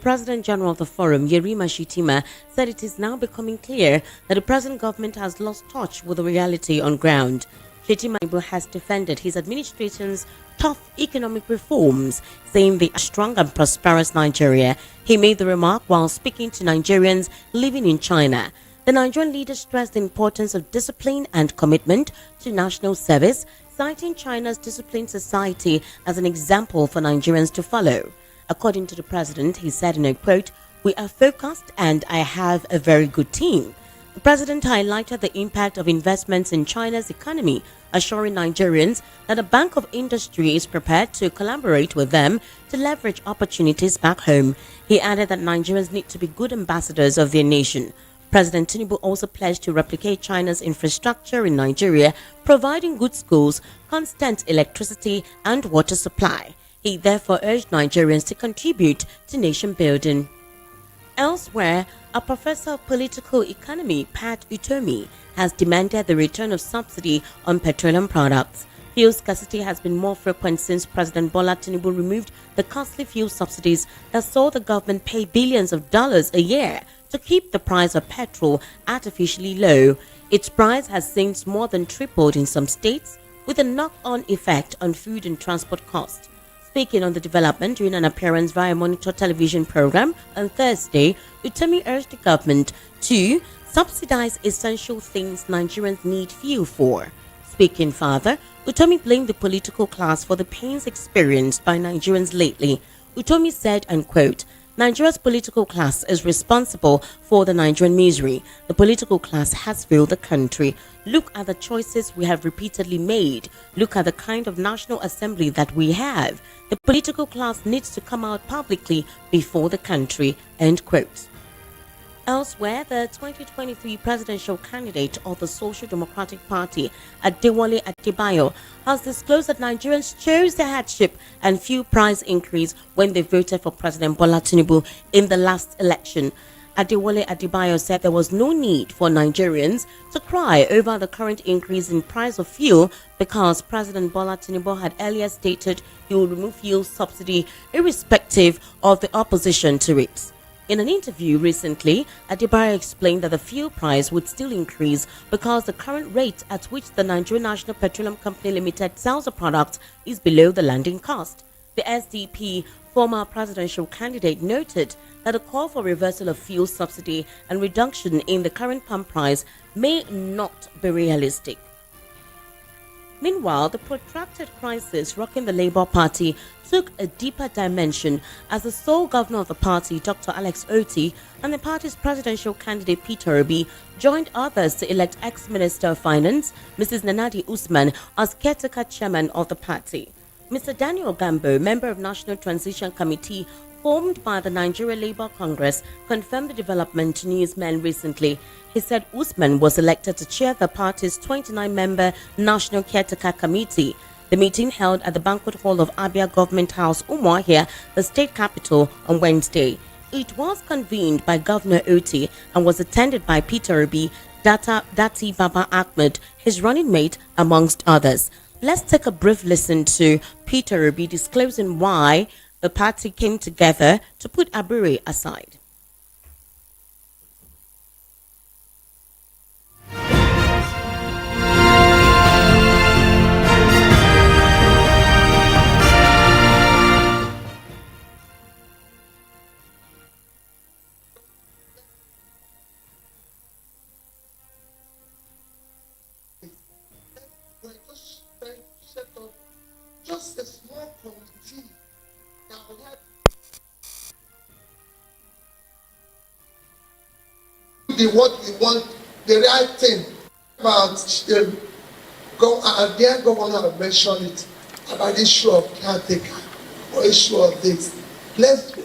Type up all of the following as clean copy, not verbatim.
President General of the Forum, Yerima Shitima, said it is now becoming clear that the present government has lost touch with the reality on ground. Tinubu has defended his administration's tough economic reforms, saying they are strong and prosperous Nigeria. He made the remark while speaking to Nigerians living in China. The Nigerian leader stressed the importance of discipline and commitment to national service, citing China's disciplined society as an example for Nigerians to follow. According to the president, he said in a quote, "We are focused and I have a very good team." The president highlighted the impact of investments in China's economy, assuring Nigerians that a Bank of Industry is prepared to collaborate with them to leverage opportunities back home. He added that Nigerians need to be good ambassadors of their nation. President Tinubu also pledged to replicate China's infrastructure in Nigeria, providing good schools, constant electricity and water supply. He therefore urged Nigerians to contribute to nation building. Elsewhere, a professor of political economy, Pat Utomi, has demanded the return of subsidy on petroleum products. Fuel scarcity has been more frequent since President Bola Tinubu removed the costly fuel subsidies that saw the government pay billions of dollars a year to keep the price of petrol artificially low. Its price has since more than tripled in some states, with a knock-on effect on food and transport costs. Speaking on the development during an appearance via Monitor television program on Thursday, Utomi urged the government to subsidize essential things Nigerians need fuel for. Speaking further, Utomi blamed the political class for the pains experienced by Nigerians lately. Utomi said, and quote, "Nigeria's political class is responsible for the Nigerian misery. The political class has failed the country. Look at the choices we have repeatedly made. Look at the kind of National Assembly that we have. The political class needs to come out publicly before the country." End quote. Elsewhere, the 2023 presidential candidate of the Social Democratic Party, Adewale Adebayo, has disclosed that Nigerians chose the hardship and fuel price increase when they voted for President Bola Tinubu in the last election. Adewale Adebayo said there was no need for Nigerians to cry over the current increase in price of fuel because President Bola Tinubu had earlier stated he will remove fuel subsidy irrespective of the opposition to it. In an interview recently, Adebayo explained that the fuel price would still increase because the current rate at which the Nigerian National Petroleum Company Limited sells the product is below the landing cost. The SDP former presidential candidate noted that a call for reversal of fuel subsidy and reduction in the current pump price may not be realistic. Meanwhile, the protracted crisis rocking the Labour Party took a deeper dimension as the sole governor of the party, Dr. Alex Otti, and the party's presidential candidate Peter Obi joined others to elect ex-Minister of Finance, Mrs. Nanadi Usman, as caretaker chairman of the party. Mr. Daniel Gambo, member of National Transition Committee formed by the Nigeria Labour Congress, confirmed the development to newsmen recently. He said Usman was elected to chair the party's 29-member National Caretaker Committee. The meeting held at the banquet hall of Abia Government House, Umuahia, the state capital, on Wednesday. It was convened by Governor Oti and was attended by Peter Obi, Dati Baba Ahmed, his running mate, amongst others. Let's take a brief listen to Peter Obi disclosing why the party came together to put Abure aside. We're just trying to set up just a small committee that will help do what we want, the right thing about their governor mentioned it about the issue of caretaker or issue of this.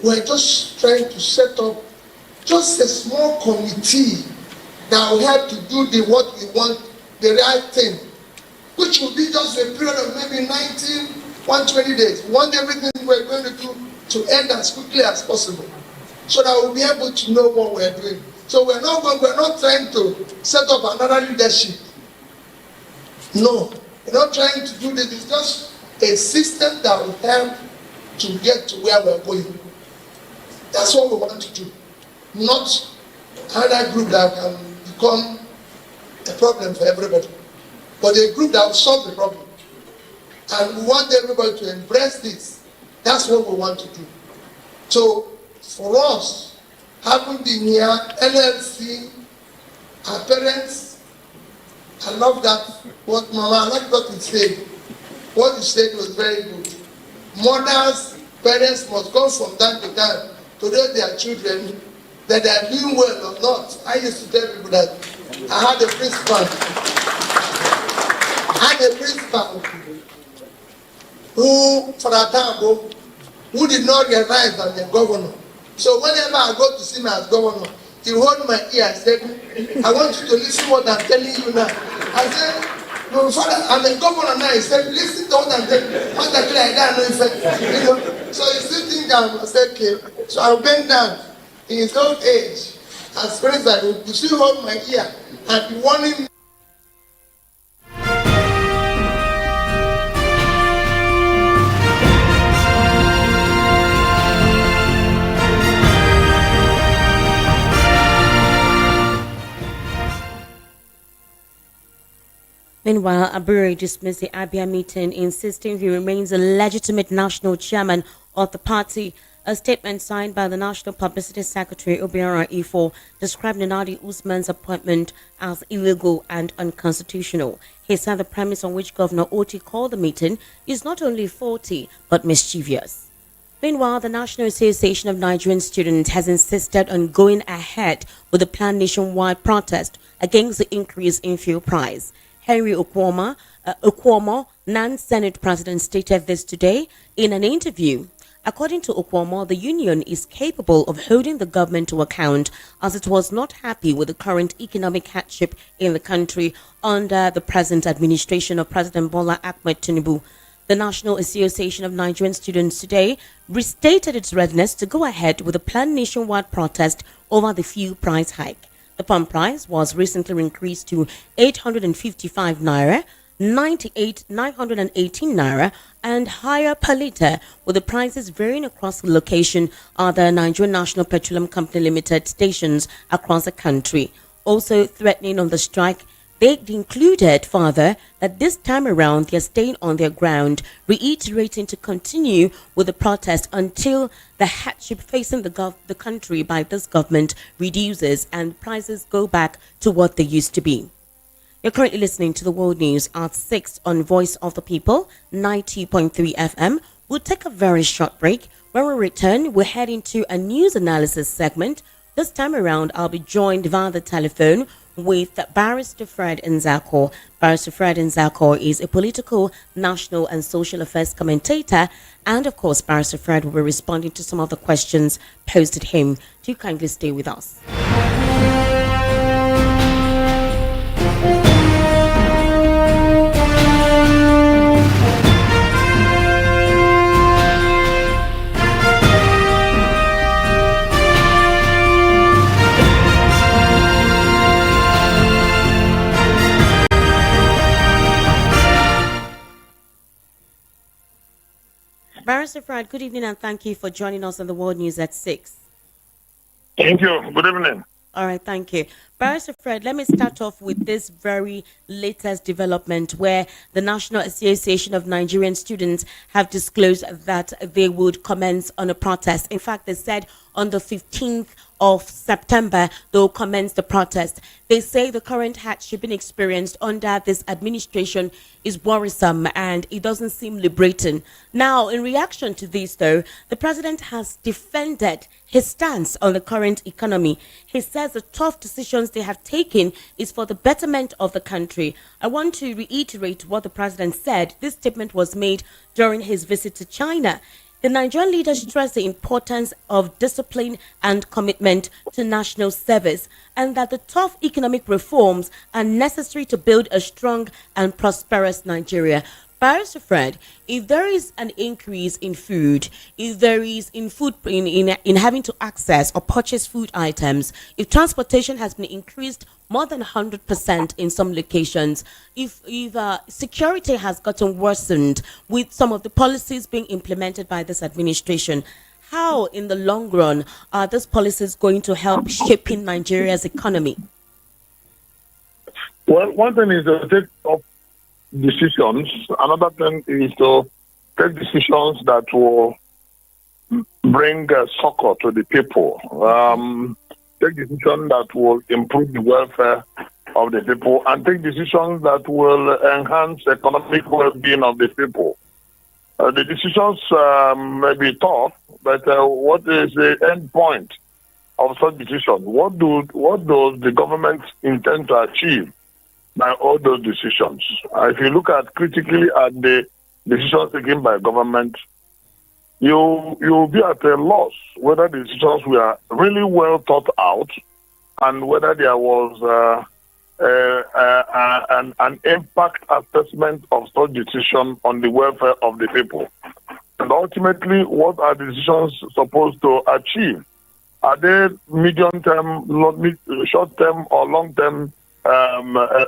We're just trying to set up just a small committee that will help to do what we want, the right thing, which will be just a period of maybe 120 days. We want everything we're going to do to end as quickly as possible so that we'll be able to know what we're doing. So we're not trying to set up another leadership. No, we're not trying to do this. It's just a system that will help to get to where we're going. That's what we want to do. Not another group that can become a problem for everybody, but a group that will solve the problem. And we want everybody to embrace this. That's what we want to do. So for us, having been here, NLC, our parents, I love that. What Mama, I like what you said. What you said was very good. Mothers, parents must go from time to time to know their children that they are doing well or not. I used to tell people that I had a principal who, for a time ago, who did not realize that I'm a governor. So whenever I go to see him as governor, he hold my ear and said, I want you to listen what I'm telling you now. I said, no, Father, I'm a governor now. He said, listen to what I'm telling you. What I don't know if you know. So he's sitting down. I said, okay. So I bend down in his old age. As president, you still hold my ear and be warning me. Meanwhile, Abure dismissed the Abia meeting, insisting he remains a legitimate national chairman of the party. A statement signed by the National Publicity Secretary, Obiora Ifo, described Nadi Usman's appointment as illegal and unconstitutional. He said the premise on which Governor Oti called the meeting is not only faulty, but mischievous. Meanwhile, the National Association of Nigerian Students has insisted on going ahead with the planned nationwide protest against the increase in fuel price. Henry Okwomo, non-Senate president, stated this today in an interview. According to Okwomo, the union is capable of holding the government to account as it was not happy with the current economic hardship in the country under the present administration of President Bola Ahmed Tinubu. The National Association of Nigerian Students today restated its readiness to go ahead with a planned nationwide protest over the fuel price hike. The pump price was recently increased to 855 naira, 918 naira, and higher per litre, with the prices varying across the location are the Nigerian National Petroleum Company Limited stations across the country. Also threatening on the strike, they included further that this time around they are staying on their ground, reiterating to continue with the protest until the hardship facing the country by this government reduces and prices go back to what they used to be. You're currently listening to the World News at 6 on Voice of the People, 90.3 FM. We'll take a very short break. When we return, we'll head into a news analysis segment. This time around, I'll be joined via the telephone with Barrister Fred Nzako. Barrister Fred Nzako is a political, national and social affairs commentator, and of course Barrister Fred will be responding to some of the questions posed to him. Do kindly stay with us. Barrister Fred, good evening and thank you for joining us on the World News at 6. Thank you. Good evening. All right, thank you. Barrister Fred, let me start off with this very latest development where the National Association of Nigerian Students have disclosed that they would commence on a protest. In fact, they said on the 15th of September, they'll commence the protest. They say the current hardship being experienced under this administration is worrisome and it doesn't seem liberating. Now, in reaction to this, though, the president has defended his stance on the current economy. He says the tough decisions they have taken is for the betterment of the country. I want to reiterate what the president said. This statement was made during his visit to China. The Nigerian leader stressed the importance of discipline and commitment to national service and that the tough economic reforms are necessary to build a strong and prosperous Nigeria. Barrister Fred, if there is an increase in food, if there is in having to access or purchase food items, if transportation has been increased more than 100% in some locations, if security has gotten worsened with some of the policies being implemented by this administration, how, in the long run, are these policies going to help shaping Nigeria's economy? Well, one thing is to take up decisions. Another thing is to take decisions that will bring succor to the people. Take decisions that will improve the welfare of the people, and take decisions that will enhance economic well-being of the people. The decisions may be tough, but what is the end point of such decisions? What does the government intend to achieve by all those decisions? If you look critically at the decisions taken by government, you'll be at a loss whether the decisions were really well thought out and whether there was an impact assessment of such decision on the welfare of the people. And ultimately, what are the decisions supposed to achieve? Are they medium-term, short-term, or long-term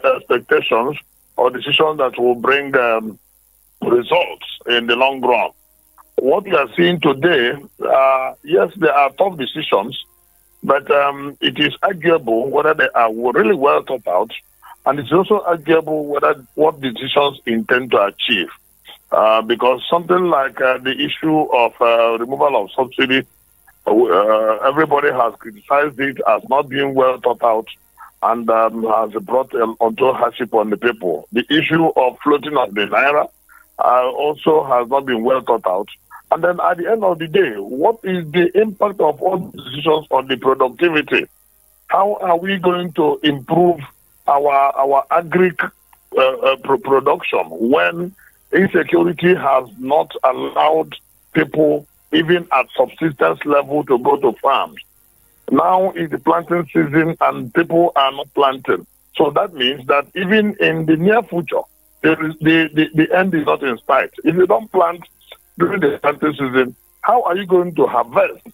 expectations, or decisions that will bring results in the long run? What we are seeing today, yes, there are tough decisions, but it is arguable whether they are really well thought out, and it's also arguable whether what decisions intend to achieve. Because something like the issue of removal of subsidy, everybody has criticized it as not being well thought out and has brought unto hardship on the people. The issue of floating of the naira also has not been well thought out. And then at the end of the day, what is the impact of all decisions on the productivity? How are we going to improve our production when insecurity has not allowed people, even at subsistence level, to go to farms? Now is the planting season and people are not planting. So that means that even in the near future, the end is not in sight. If you don't plant during the planting season, how are you going to harvest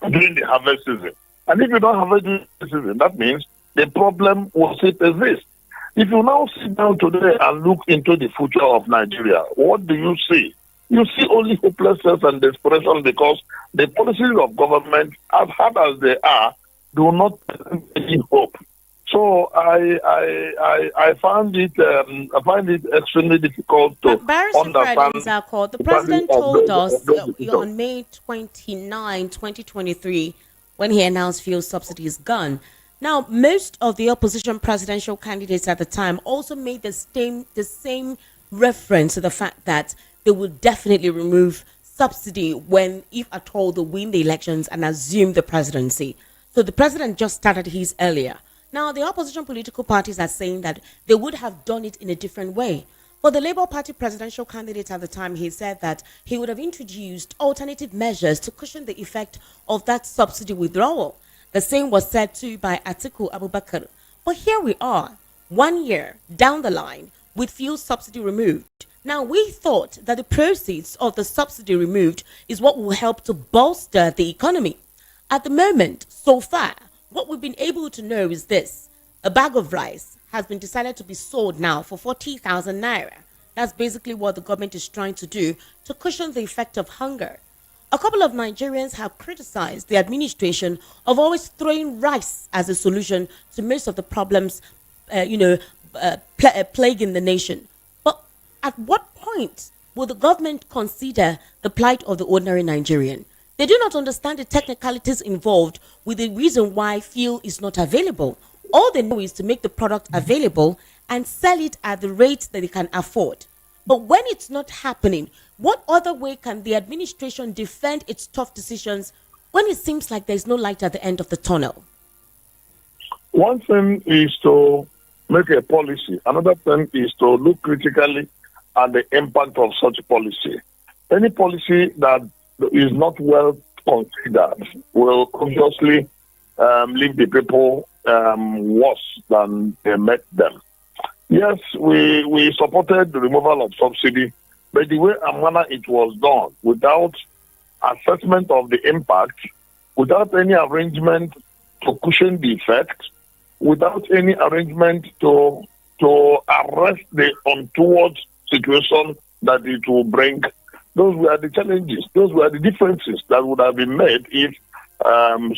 during the harvest season? And if you don't harvest during the season, that means the problem will still exist. If you now sit down today and look into the future of Nigeria, what do you see? You see only hopelessness and desperation, because the policies of government, as hard as they are, do not present any hope. So I find it extremely difficult to understand. The president told us on May 29, 2023, when he announced fuel subsidy is gone. Now, most of the opposition presidential candidates at the time also made the same reference to the fact that they would definitely remove subsidy when, if at all, they win the elections and assume the presidency. So the president just started his earlier. Now, the opposition political parties are saying that they would have done it in a different way. For the Labour Party presidential candidate at the time, he said that he would have introduced alternative measures to cushion the effect of that subsidy withdrawal. The same was said too by Atiku Abubakar. But here we are, 1 year down the line, with fuel subsidy removed. Now, we thought that the proceeds of the subsidy removed is what will help to bolster the economy. At the moment, so far, what we've been able to know is this: a bag of rice has been decided to be sold now for 40,000 naira. That's basically what the government is trying to do to cushion the effect of hunger. A couple of Nigerians have criticized the administration of always throwing rice as a solution to most of the problems, plaguing the nation. But at what point will the government consider the plight of the ordinary Nigerian? They do not understand the technicalities involved with the reason why fuel is not available. All they know is to make the product available and sell it at the rate that they can afford. But when it's not happening, what other way can the administration defend its tough decisions when it seems like there's no light at the end of the tunnel? One thing is to make a policy. Another thing is to look critically at the impact of such policy. Any policy that is not well considered will obviously leave the people worse than they met them. Yes, we supported the removal of subsidy, but the way and manner it was done, without assessment of the impact, without any arrangement to cushion the effect, without any arrangement to arrest the untoward situation that it will bring, Those were the challenges. Those were the differences that would have been made if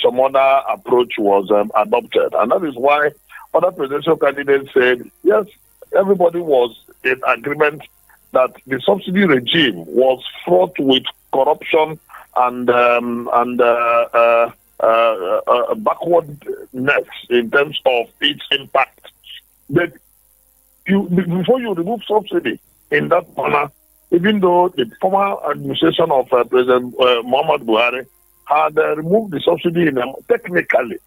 some other approach was adopted. And that is why other presidential candidates said, yes, everybody was in agreement that the subsidy regime was fraught with corruption and backwardness in terms of its impact. But before you remove subsidy in that manner, even though the former administration of President Muhammad Buhari had removed the subsidy technically,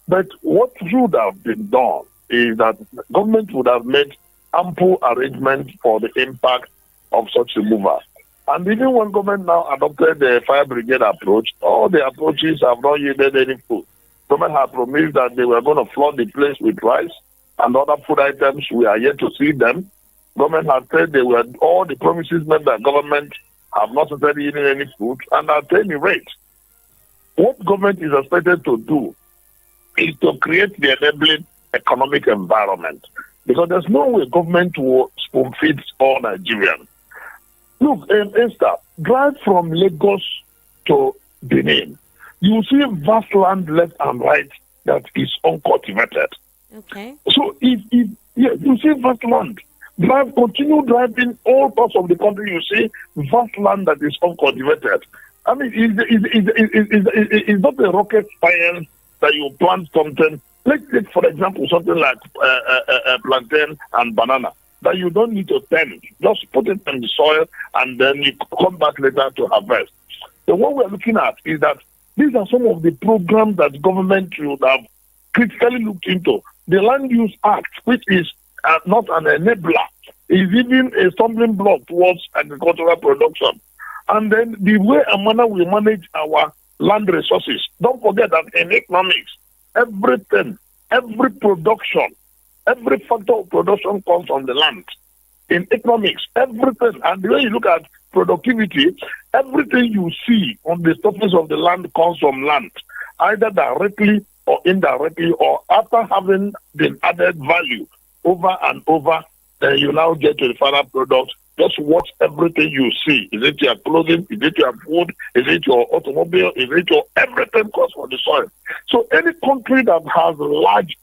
but what should have been done is that government would have made ample arrangement for the impact of such removal. And even when government now adopted the fire brigade approach, all the approaches have not yielded any food. Government had promised that they were going to flood the place with rice and other food items. We are yet to see them. Government has said they were all the promises made by government have not started eating any food. And at any rate, what government is expected to do is to create the enabling economic environment. Because there's no way government will spoon feed all Nigerians. Look, Esther, drive from Lagos to Benin. You see vast land left and right that is uncultivated. Okay. So if you see vast land, continue driving all parts of the country, you see vast land that is uncultivated. I mean, it's not a rocket science that you plant something. Let's take, for example, something like plantain and banana that you don't need to tend. Just put it in the soil and then you come back later to harvest. So what we're looking at is that these are some of the programs that government should have critically looked into. The Land Use Act, which is not an enabler, is even a stumbling block towards agricultural production. And then the way and manner we manage our land resources. Don't forget that in economics, everything, every production, every factor of production comes from the land. In economics, everything, and the way you look at productivity, everything you see on the surface of the land comes from land, either directly or indirectly, or after having been added value over and over, then you now get to the final product. Just watch everything you see. Is it your clothing? Is it your food? Is it your automobile? Is it your everything comes from the soil? So any country that has large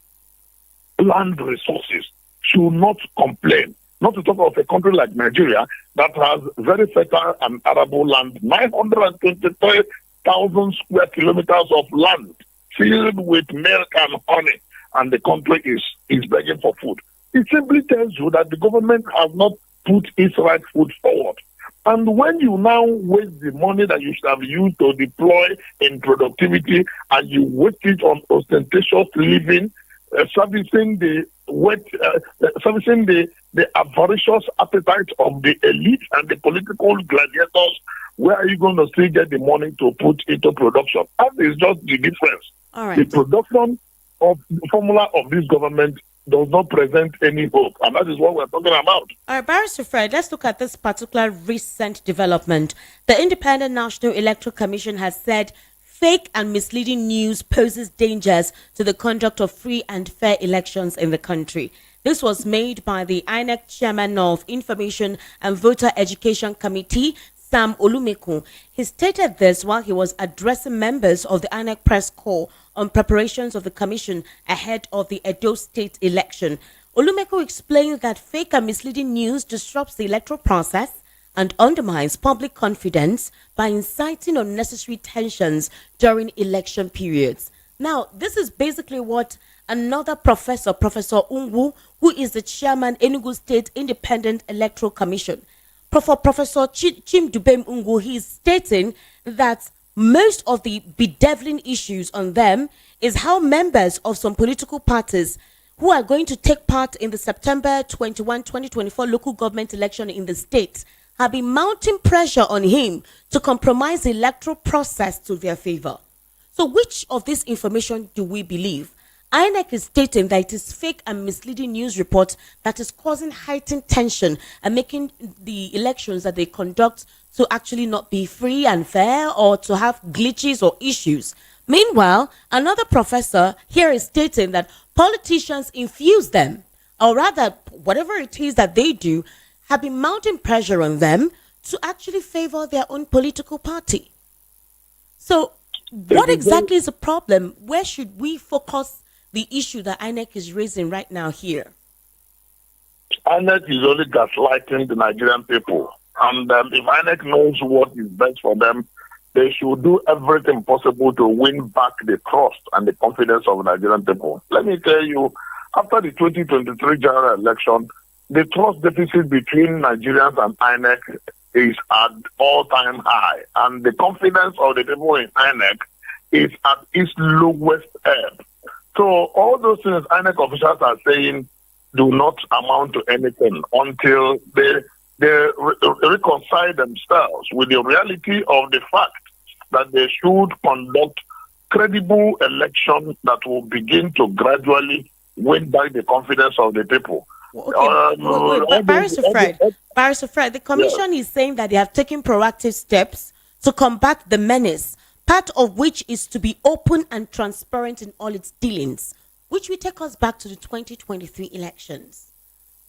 land resources should not complain. Not to talk of a country like Nigeria that has very fertile and arable land, 923,000 square kilometers of land filled with milk and honey, and the country is begging for food. It simply tells you that the government has not put its right foot forward. And when you now waste the money that you should have used to deploy in productivity and you waste it on ostentatious living, servicing the avaricious appetite of the elite and the political gladiators, where are you going to still get the money to put into production? That is just the difference. All right. The production of the formula of this government does not present any hope, and that is what we're talking about. All right, Barrister Fred, let's look at this particular recent development. The Independent National Electoral Commission has said fake and misleading news poses dangers to the conduct of free and fair elections in the country. This was made by the INEC Chairman of Information and Voter Education Committee, Sam Olumeko. He stated this while he was addressing members of the INEC press corps on preparations of the commission ahead of the Edo State election. Olumeko explained that fake and misleading news disrupts the electoral process and undermines public confidence by inciting unnecessary tensions during election periods. Now, this is basically what another professor, Professor Ungu, who is the chairman Enugu State Independent Electoral Commission, Professor Chimdubem Ungu, he is stating that most of the bedeviling issues on them is how members of some political parties who are going to take part in the September 21, 2024 local government election in the state have been mounting pressure on him to compromise the electoral process to their favor. So which of this information do we believe? INEC is stating that it is fake and misleading news report that is causing heightened tension and making the elections that they conduct to actually not be free and fair or to have glitches or issues. Meanwhile, another professor here is stating that politicians infuse them, or rather, whatever it is that they do, have been mounting pressure on them to actually favor their own political party. So, what It is very exactly is the problem? Where should we focus the issue that INEC is raising right now here? INEC is only gaslighting the Nigerian people. And if INEC knows what is best for them, they should do everything possible to win back the trust and the confidence of Nigerian people. Let me tell you, after the 2023 general election, the trust deficit between Nigerians and INEC is at all-time high. And the confidence of the people in INEC is at its lowest ebb. So all those things INEC officials are saying do not amount to anything until they reconcile themselves with the reality of the fact that they should conduct credible elections that will begin to gradually win back the confidence of the people. Okay, wait, Barrister Fred, the commission is saying that they have taken proactive steps to combat the menace, part of which is to be open and transparent in all its dealings, which will take us back to the 2023 elections.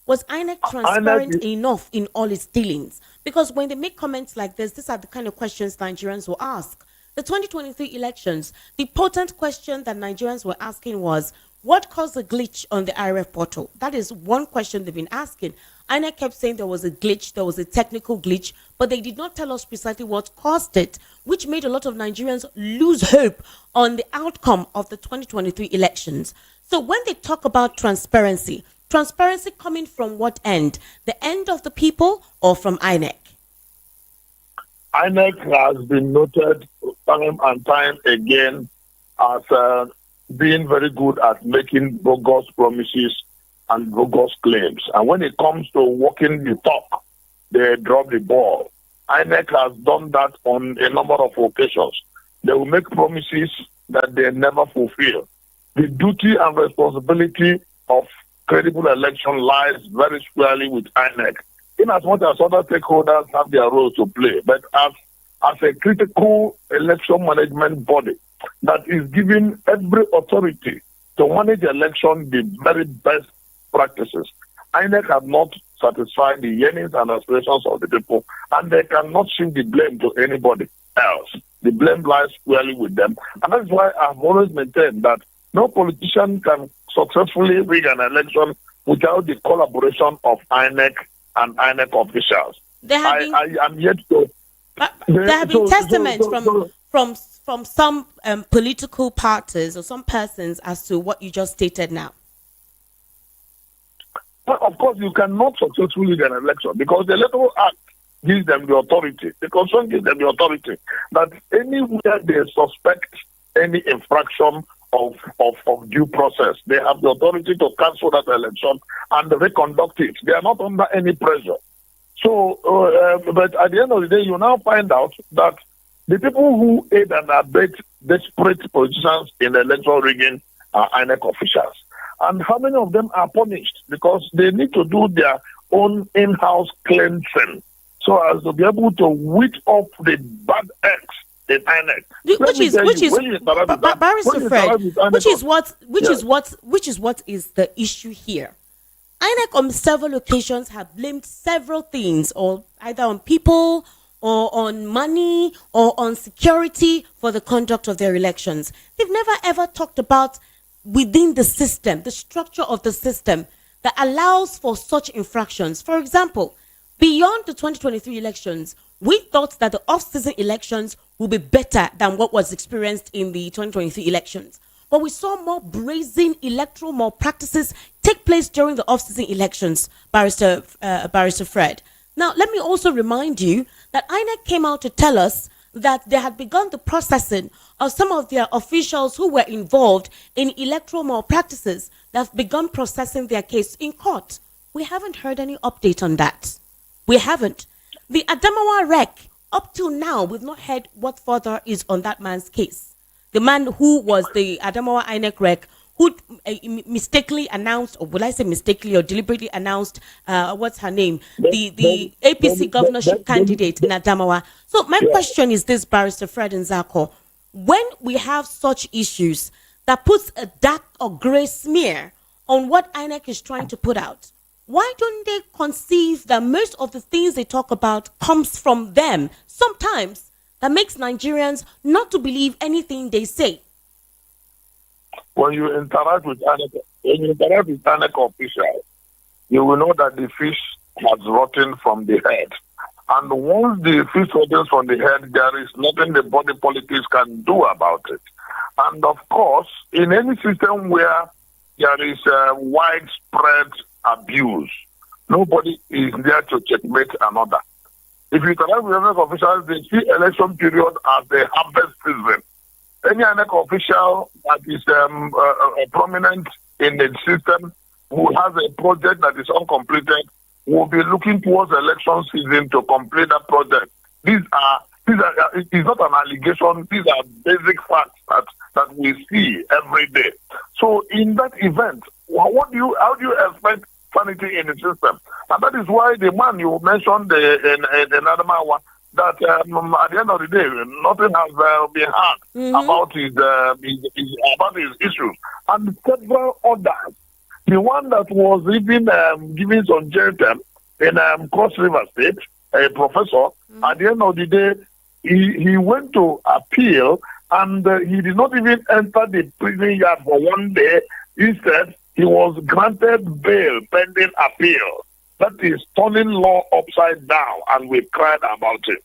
Was INEC transparent enough in all its dealings? Because when they make comments like this, these are the kind of questions Nigerians will ask. The 2023 elections, the potent question that Nigerians were asking was, what caused the glitch on the IRF portal? That is one question they've been asking. INEC kept saying there was a glitch, there was a technical glitch, but they did not tell us precisely what caused it, which made a lot of Nigerians lose hope on the outcome of the 2023 elections. So when they talk about transparency, transparency coming from what end? The end of the people or from INEC? INEC has been noted time and time again as being very good at making bogus promises and bogus claims. And when it comes to walking the talk, they drop the ball. INEC has done that on a number of occasions. They will make promises that they never fulfill. The duty and responsibility of credible election lies very squarely with INEC, in as much as other stakeholders have their role to play. But as a critical election management body that is giving every authority to manage election the very best practices, INEC have not satisfied the yearnings and aspirations of the people, and they cannot shift the blame to anybody else. The blame lies squarely with them. And that's why I've always maintained that no politician can successfully rig an election without the collaboration of INEC and INEC officials. I am yet to... There have been testaments from some political parties or some persons as to what you just stated now. But of course, you cannot successfully get an election because the Electoral Act gives them the authority. The Constitution gives them the authority that anywhere they suspect any infraction of due process, they have the authority to cancel that election and reconduct it. They are not under any pressure. So, but at the end of the day, you now find out that the people who aid and abet desperate politicians in electoral rigging are INEC officials. And how many of them are punished? Because they need to do their own in-house cleansing so as to be able to weed off the bad eggs in INEC. Which is what is the issue here. INEC on several occasions have blamed several things, or either on people or on money or on security for the conduct of their elections. They've never ever talked about within the system, the structure of the system that allows for such infractions. For example, beyond the 2023 elections, we thought that the off-season elections would be better than what was experienced in the 2023 elections. But we saw more brazen electoral malpractices take place during the off-season elections, Barrister Fred. Now, let me also remind you that INEC came out to tell us that they had begun the processing of some of their officials who were involved in electoral malpractices. They've begun processing their case in court. We haven't heard any update on that. We haven't. The Adamawa rec, up till now, we've not heard what further is on that man's case. The man who was the Adamawa INEC rec, who mistakenly announced, or would I say mistakenly or deliberately announced, what's her name? The APC governorship candidate in Adamawa. So my question is this, Barrister Fred Nzako. When we have such issues that puts a dark or grey smear on what INEC is trying to put out, why don't they conceive that most of the things they talk about comes from them? Sometimes that makes Nigerians not to believe anything they say. When you interact with INEC officials, you will know that the fish has rotten from the head. And once the fish rottens from the head, there is nothing the body politics can do about it. And of course, in any system where there is widespread abuse, nobody is there to checkmate another. If you interact with INEC officials, they see election period as a harvest season. Any INEC official that is prominent in the system who has a project that is uncompleted will be looking towards election season to complete that project. It's not an allegation. These are basic facts that we see every day. So in that event, how do you expect sanity in the system? And that is why the man you mentioned in another one, that at the end of the day, nothing has been heard about his issues, and several others. The one that was even giving some jail term in Cross River State, a professor, at the end of the day, he went to appeal, and he did not even enter the prison yard for one day. Instead, he was granted bail pending appeal. That is turning law upside down, and we cried about it.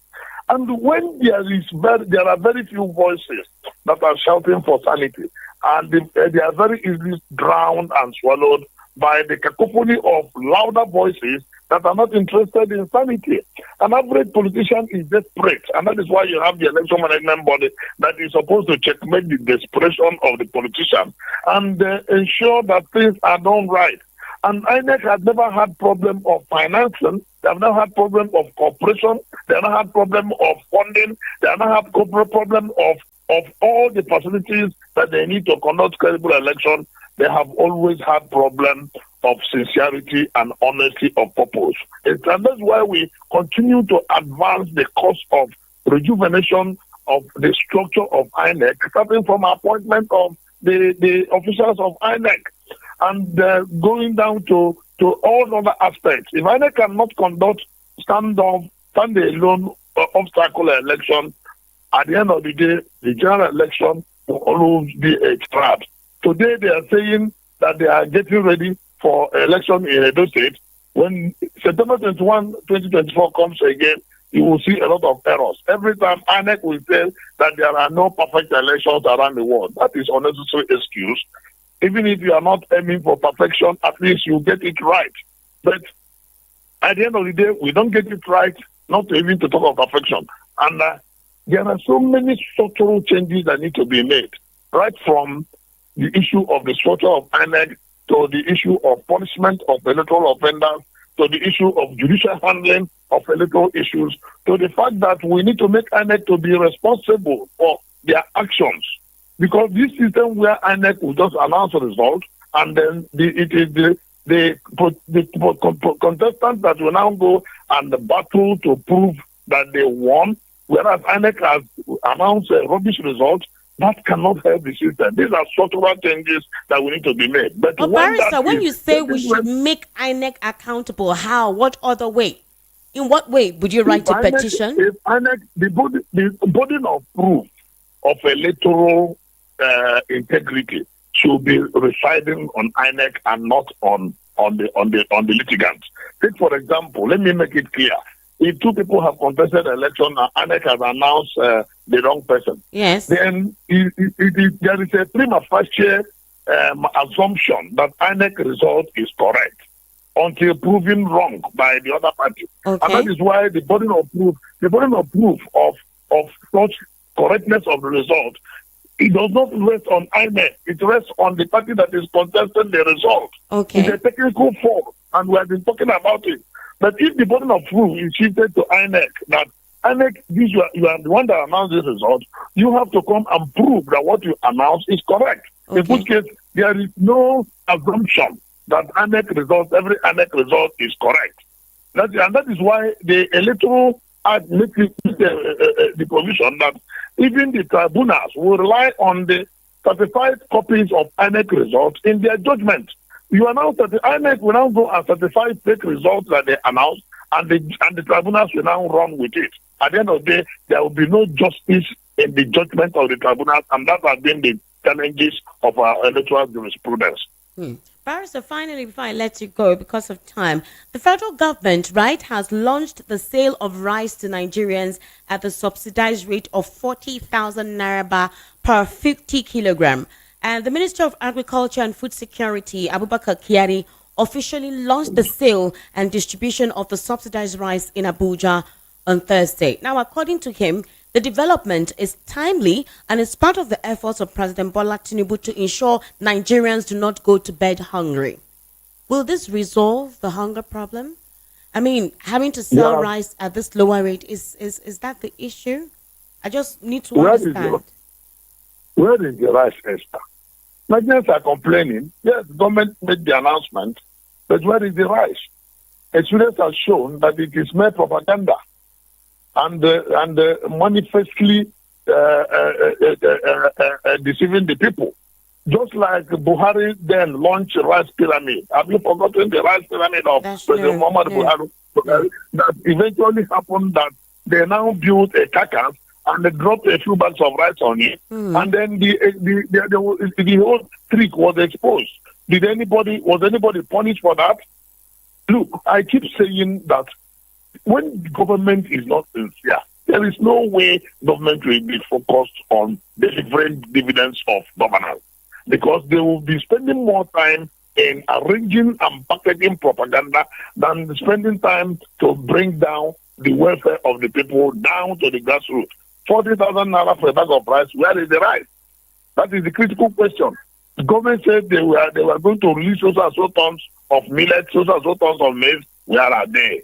And when there are very few voices that are shouting for sanity, and they are very easily drowned and swallowed by the cacophony of louder voices that are not interested in sanity. An average politician is desperate, and that is why you have the election management body that is supposed to checkmate the desperation of the politician and ensure that things are done right. And INEC has never had problem of financing. They have never had problem of cooperation. They have never had problem of funding. They have never had problem of all the facilities that they need to conduct credible election. They have always had problem of sincerity and honesty of purpose. And that's why we continue to advance the cause of rejuvenation of the structure of INEC, starting from appointment of the officials of INEC and going down to all other aspects. If INEC cannot conduct stand-alone obstacle election, at the end of the day, the general election will always be a trap. Today, they are saying that they are getting ready for election in Edo State. When September 21, 2024 comes again, you will see a lot of errors. Every time INEC will say that there are no perfect elections around the world. That is unnecessary excuse. Even if you are not aiming for perfection, at least you get it right. But at the end of the day, we don't get it right, not even to talk of perfection. And there are so many structural changes that need to be made, right from the issue of the structure of INEC to the issue of punishment of electoral offenders, to the issue of judicial handling of electoral issues, to the fact that we need to make INEC to be responsible for their actions. Because this system where INEC will just announce a result, and then the contestants that will now go and battle to prove that they won, whereas INEC has announced a rubbish result, that cannot help the system. These are structural changes that will need to be made. But Barrister, when you say we should make INEC accountable, how? What other way? In what way would you write a petition? If INEC, the burden of proof of electoral integrity should be residing on INEC and not on the litigants. Take for example, let me make it clear. If two people have contested an election and INEC has announced the wrong person, yes, then there is a prima facie assumption that INEC result is correct until proven wrong by the other party. Okay. And that is why the burden of proof of such correctness of the result, it does not rest on INEC. It rests on the party that is contesting the result. Okay. It's a technical fault, and we have been talking about it. But if the burden of proof is shifted to INEC, that INEC, you are the one that announced this result, you have to come and prove that what you announced is correct. Okay. In which case, there is no assumption that every INEC result is correct. That is why the Electoral Act makes the provision that even the tribunals will rely on the certified copies of INEC results in their judgment. You are now INEC will now go and certify fake results that they announced, and the tribunals will now run with it. At the end of the day, there will be no justice in the judgment of the tribunals, and that has been the challenges of our electoral jurisprudence. Barrister, finally, before I let you go, because of time, the federal government, right, has launched the sale of rice to Nigerians at the subsidized rate of 40,000 naira per 50 kilogram. And the Minister of Agriculture and Food Security, Abubakar Kyari, officially launched the sale and distribution of the subsidized rice in Abuja on Thursday. Now, according to him, the development is timely and is part of the efforts of President Bola Tinubu to ensure Nigerians do not go to bed hungry. Will this resolve the hunger problem? I mean, having to sell rice at this lower rate, is that the issue? I just need to understand. Where is the rice, Esther? Nigerians are complaining. Yes, the government made the announcement, but where is the rice? Experience has shown that it is mere propaganda and manifestly deceiving the people. Just like Buhari then launched rice pyramid. Have you forgotten the rice pyramid of President Muhammad Buhari? That eventually happened that they now built a carcass and they dropped a few bags of rice on it, and then the whole trick was exposed. Was anybody punished for that? Look, I keep saying that when government is not sincere, there is no way government will be focused on delivering dividends of governance, because they will be spending more time in arranging and packaging propaganda than spending time to bring down the welfare of the people down to the grassroots. 40,000 naira for a bag of rice, where is the rice? That is the critical question. The government said they were going to release so and so tons of millet, so and so tons of maize. Where are they?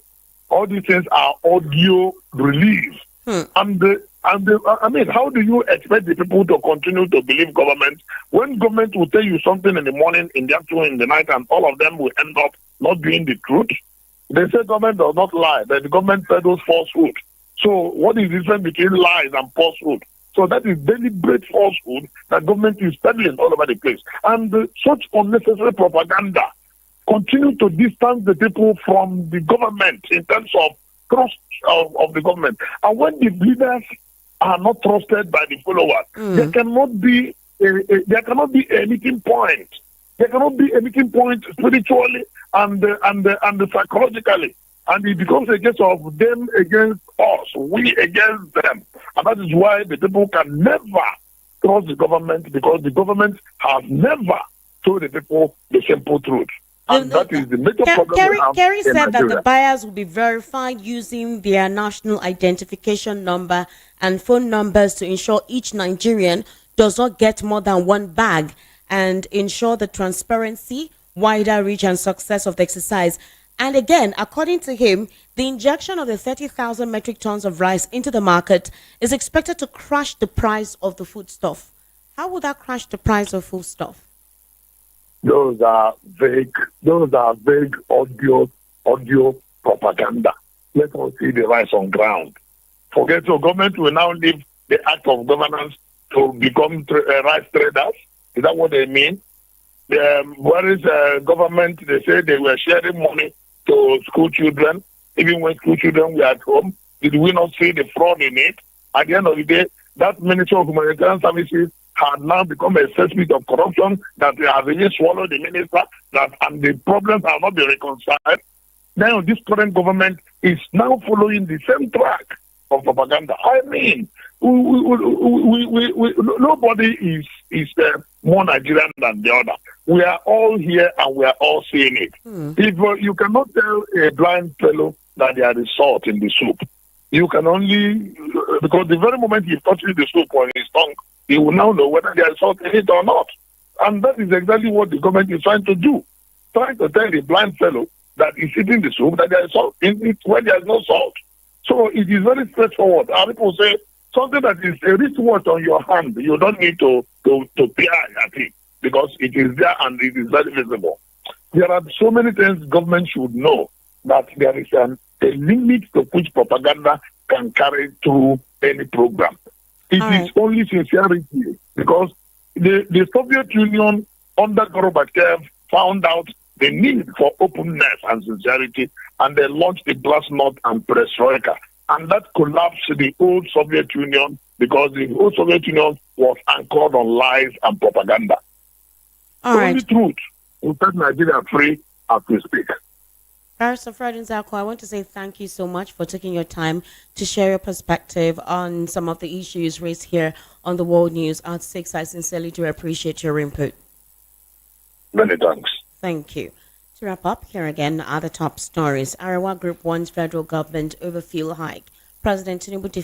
All these things are audio release. I mean, how do you expect the people to continue to believe government when government will tell you something in the morning, in the afternoon, in the night, and all of them will end up not being the truth? They say government does not lie, but the government peddles falsehood. So what is the difference between lies and falsehood? So that is deliberate falsehood that government is peddling all over the place. And such unnecessary propaganda continue to distance the people from the government in terms of trust of the government. And when the leaders are not trusted by the followers, there cannot be a meeting point. There cannot be a meeting point spiritually and psychologically. And it becomes a case of them against us, we against them. And that is why the people can never trust the government, because the government has never told the people the simple truth. And that is the major problem. Kerry said that the buyers will be verified using their national identification number and phone numbers to ensure each Nigerian does not get more than one bag and ensure the transparency, wider reach and success of the exercise. And again, according to him, the injection of the 30,000 metric tons of rice into the market is expected to crash the price of the foodstuff. How would that crash the price of foodstuff? Those are vague audio propaganda. Let us see the rice on ground. Forget, so government will now leave the act of governance to become rice traders. Is that what they mean? Where is government? They say they were sharing money to school children, even when school children were at home. Did we not see the fraud in it? At the end of the day, that Ministry of Humanitarian Services had now become a cesspit of corruption that they have really swallowed the minister, and the problems have not been reconciled. Now this current government is now following the same track of propaganda. I mean, nobody is more Nigerian than the other. We are all here and we are all seeing it. If you cannot tell a blind fellow that there is salt in the soup, you can only, because the very moment he touches the soup on his tongue, he will now know whether there is salt in it or not. And that is exactly what the government is trying to do. Trying to tell the blind fellow that is eating the soup that there is salt in it when there is no salt. So it is very straightforward. And people say something that is a wristwatch on your hand, you don't need to peer at it, because it is there and it is very visible. There are so many things government should know, that there is a limit to which propaganda can carry through any program. It is only sincerity, because the Soviet Union under Gorbachev found out the need for openness and sincerity, and they launched the Glasnost and Perestroika. And that collapsed the old Soviet Union because the old Soviet Union was anchored on lies and propaganda. All right. Only truth will set Nigeria free as we speak. Barrister Fred Nzako, I want to say thank you so much for taking your time to share your perspective on some of the issues raised here on the World News at 6. I sincerely do appreciate your input. Many thanks. Thank you. To wrap up, here again are the top stories. Arawa Group wants federal government over fuel hike. President Tinubu